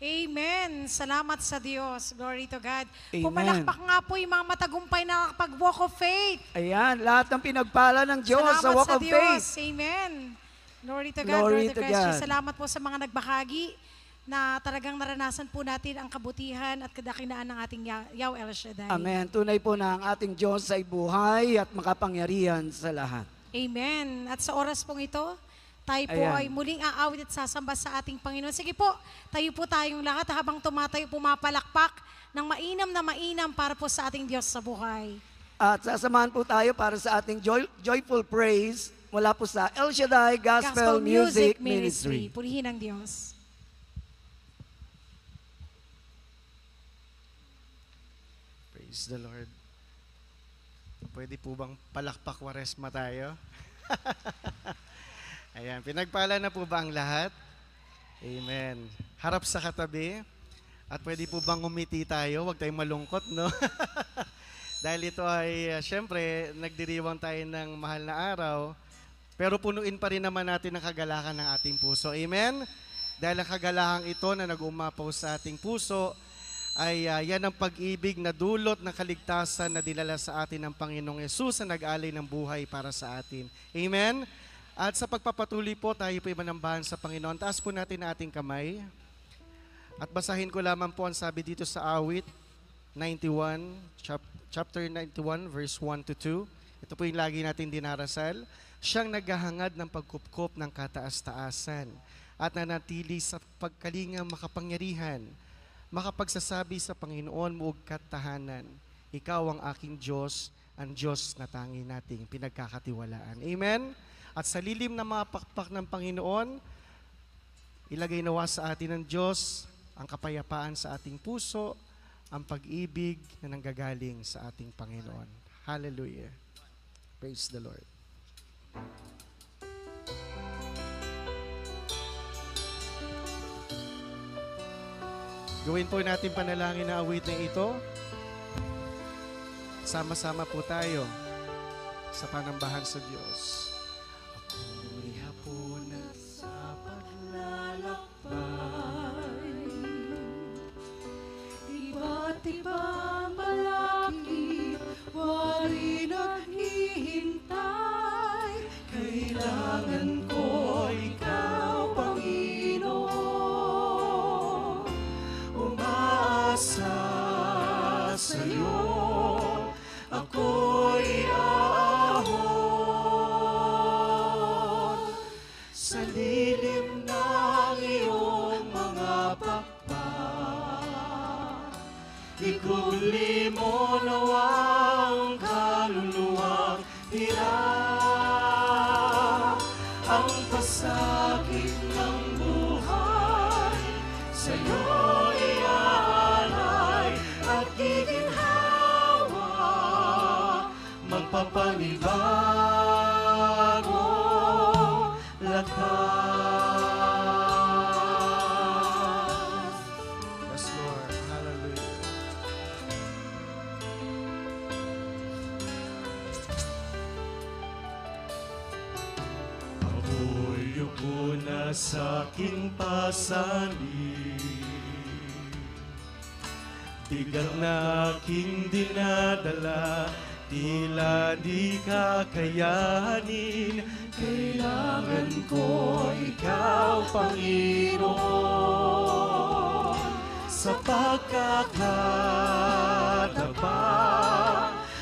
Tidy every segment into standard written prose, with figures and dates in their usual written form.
Amen. Salamat sa Diyos. Glory to God. Amen. Pumalakpak nga po yung mga matagumpay na pag-walk of faith. Ayan, lahat ng pinagpala ng Diyos sa Salamat walk sa of Diyos. faith. Amen. Glory to God. Glory Brother to Christ. God. Salamat po sa mga nagbahagi na talagang naranasan po natin ang kabutihan at kadakilaan ng ating Yahweh El Shaddai. Amen. Tunay po na ang ating Diyos ay buhay at makapangyarihan sa lahat. Amen. At sa oras pong ito, tayo po Ayan. ay muling aawit at sasamba sa ating Panginoon. Sige po, tayo po tayong lahat habang tumatayo, pumapalakpak ng mainam para po sa ating Diyos sa buhay. At sasamahan po tayo para sa ating joyful praise mula po sa El Shaddai Gospel Music Ministry. Purihin ang Diyos. Praise the Lord. Pwede po bang palakpak waresma tayo? Ayan, pinagpala na po ba ang lahat? Amen. Harap sa katabi. At pwede po bang umiti tayo? Huwag tayong malungkot, no? Dahil ito ay, syempre, nagdiriwang tayo ng mahal na araw. Pero punuin pa rin naman natin ang kagalakan ng ating puso. Amen? Dahil ang kagalakang ito na nag-umapaw sa ating puso, ay yan ang pag-ibig na dulot ng kaligtasan na dinala sa atin ng Panginoong Yesus na nag-alay ng buhay para sa atin. Amen? At sa pagpapatuloy po, tayo po imanambahan sa Panginoon. Taas po natin ang ating kamay. At basahin ko lamang po ang sabi dito sa awit 91, chapter 91, verse 1 to 2. Ito po yung lagi natin dinarasal. Siyang naghahangad ng pagkupkop ng kataas-taasan at nanatili sa pagkalinga makapangyarihan, makapagsasabi sa Panginoon muog katahanan, ikaw ang aking Diyos, ang Diyos na tangi nating pinagkakatiwalaan. Amen? At sa lilim na mga pakpak ng Panginoon, ilagay nawa sa atin ng Diyos ang kapayapaan sa ating puso, ang pag-ibig na nanggagaling sa ating Panginoon. Hallelujah. Praise the Lord. Gawin po natin panalangin na awit na ito. Sama-sama po tayo sa panambahan sa Diyos. Ako'y hapon at sa paglalakbay, Iba't ibang balakid, wari naghihintay. Kailangan ko ikaw, Panginoon. Umaasa sa'yo, ako'y aahon. Sa lilim ng iyong mga pakpak, ikuli mo nawang kaluluwang hirap. Ang pasakit ng buhay sa'yo iaalay at giginhawa, magpapanibago lakas. Yes, Lord. Hallelujah. Ako'y yuko na sa aking pasanin, bigat na aking dinadala, tila di kakayanin. Kailangan ko ikaw, Panginoon. Sa pagkakadapa,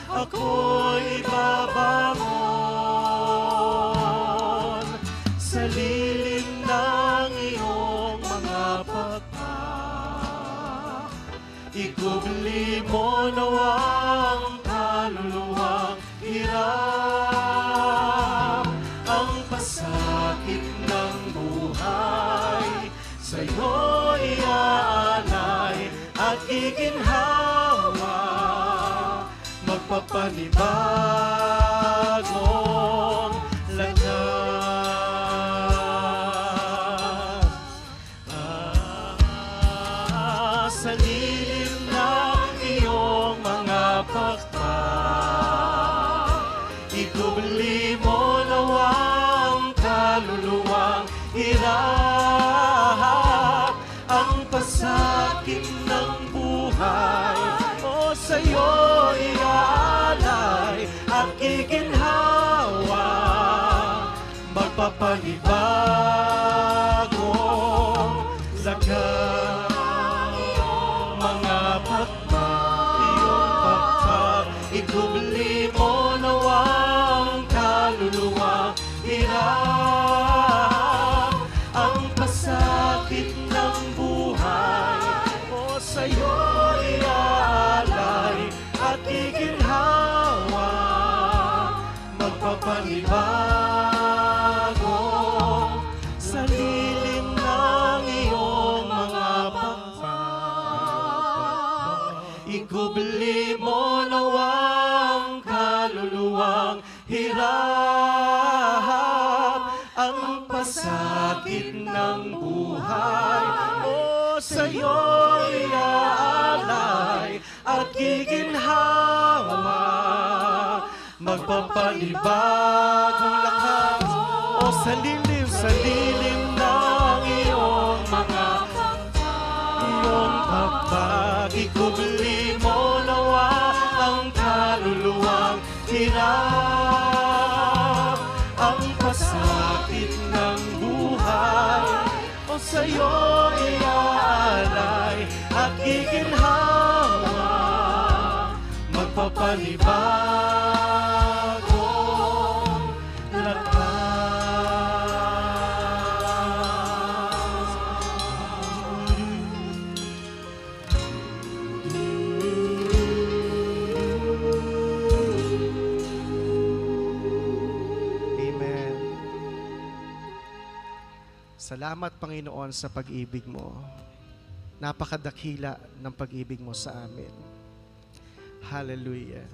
ako'y babangon. Sa lilim ng iyong mga pakpak, ikubli mo nawang kaluluwang hirap. Ang pasakit ng buhay sa'yo iaalay at giginhawa, magpapanibagong lakas. Sa lilim ng iyong mga pakpak, ikubli mo nawang kaluluwang hirap. Ang pasakit sakit ng buhay, o sa'yo iaalay at giginhawa, magpapanibagong lakas. Mga pakpak, iyong pakpak, ikubli mo nawa ang kaluluwa. Hirap ang pasakit ng buhay, o sa'yo iaalay at iginhawa, magpapanibago sa lilim ng iyong mga pakpak. Ikubli mo nawa ang kaluluwang hirap ang pasakit ng buhay, o sa'yo iaalay at giginhawa, magpapanibagong lakas, o sa lilim ng iyong mga pakpak. Ikubli mo nawa ang kaluluwang hirap ang pasakit ng buhay, o sa'yo iaalay at giginhawa, magpapanibagong lakas. Amen. Salamat, Panginoon, sa pag-ibig mo. Napakadakila ng pag-ibig mo sa amin. Hallelujah.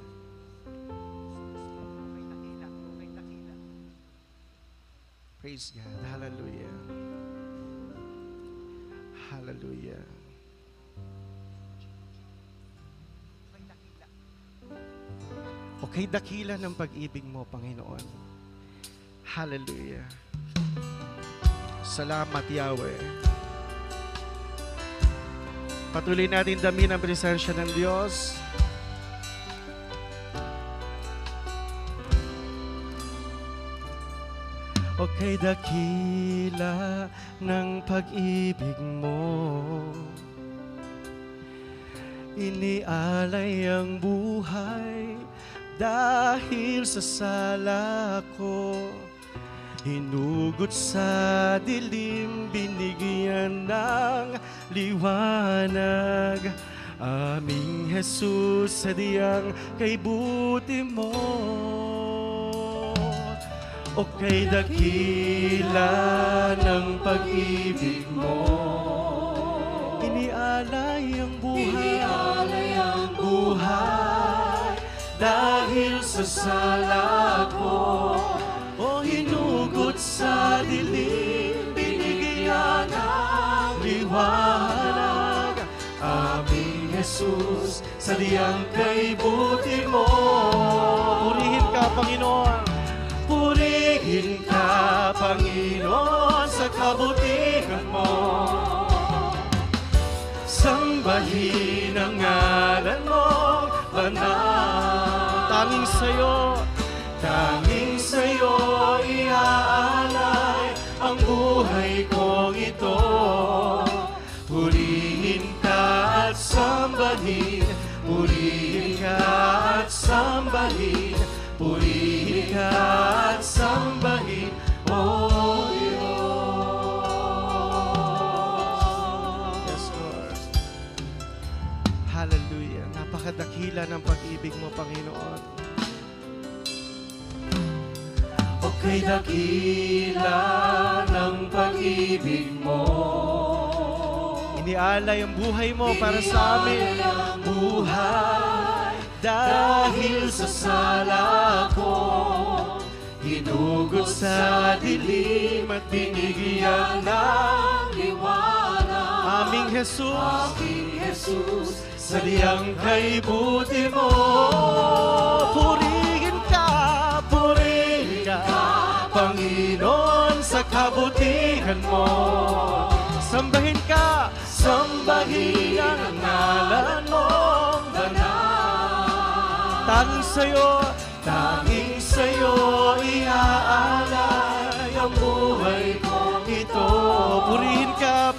Praise God. Hallelujah. Hallelujah. Okay, dakila ng pag-ibig mo, Panginoon. Hallelujah. Salamat, Yahweh. Patuloy natin damin ang presensya ng Diyos. Okay, dakila ng pag-ibig mo, inialay ang buhay dahil sa sala ko. Hinugot sa dilim, binigyan ng liwanag. Aming Jesus, sadyang kay buti mo. O kay dakila ng pag-ibig mo, inialay ang buhay dahil sa sala ko. O hinugot sa dilim, binigyan ng liwanag. Aming Jesus, sadyang kay buti mo. Purihin ka, Panginoon. Purihin ka, Panginoon, sa kabutihan mo. Sambahin ang ngalan mo, banal. Tanging sa'yo iaalay ang buhay kong ito. Purihin ka at sambahin, purihin ka at sambahin, purihin ka at sambahin, O Diyos. Yes, Lord. Hallelujah. Napakadakila ng pag-ibig mo, Panginoon. O kay dakila ng pag-ibig mo, inialay ang buhay mo para sa amin. Buhay dahil sa sala ko, hinugot sa dilim at binigyan ng liwanag. Aming Jesus, sadyang kay buti mo. Purihin ka, Panginoon, sa kabutihan mo. Sambahin ka sambahin ang ngalan mong banal. Tanging sa'yo iaalay ang buhay kong ito. Purihin ka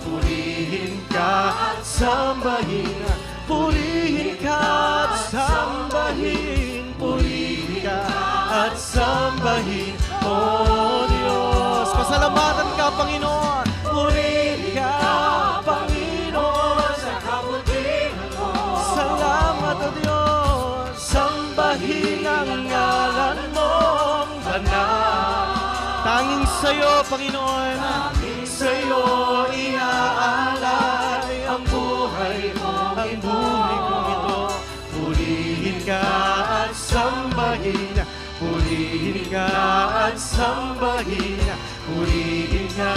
at sambahin. Purihin ka at sambahin. Purihin ka at sambahin, O Diyos. Pasalamatan ka, Panginoon. Purihin ka, Panginoon, sa kabutihan mo. Salamat, O Diyos. Sambahin ang ngalan mong banal. Tanging sa'yo, Panginoon. Tanging sa'yo iaalay ang buhay kong ito. Purihin ka at sambahin. Purihin ka at sambahin. Purihin ka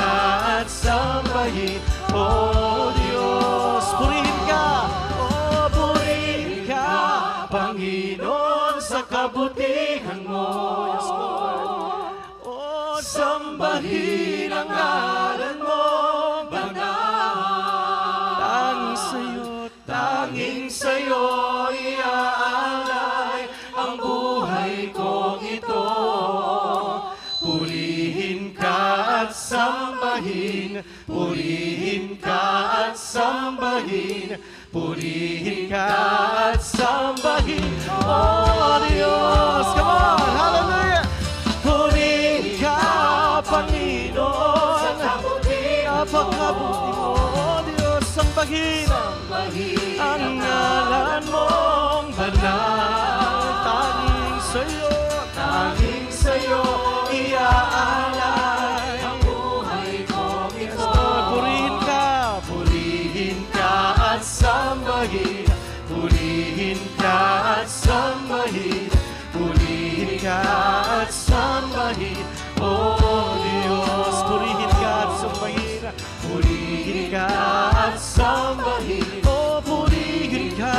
at sambahin, O Diyos. Purihin ka, purihin ka, Panginoon, sa kabutihan mo. Yes, Lord. Sambahin ang ngalan mo, banal. Tanging sa'yo iaalay ang buhay kong ito. Purihin ka at sambahin. Purihin ka at sambahin. Purihin ka at sambahin, O Diyos. Come on, hallelujah. Purihin ka, Panginoon, napakabuti mo, O Diyos. Sambahin ang ngalan mong banal. Tanging sa'yo iaalay ang buhay kong ito. Purihin ka at sambahin. Purihin ka at sambahin. Purihin ka at sambahin, O Diyos. Purihin ka at sambahin. Purihin ka at sambahin. O purihin ka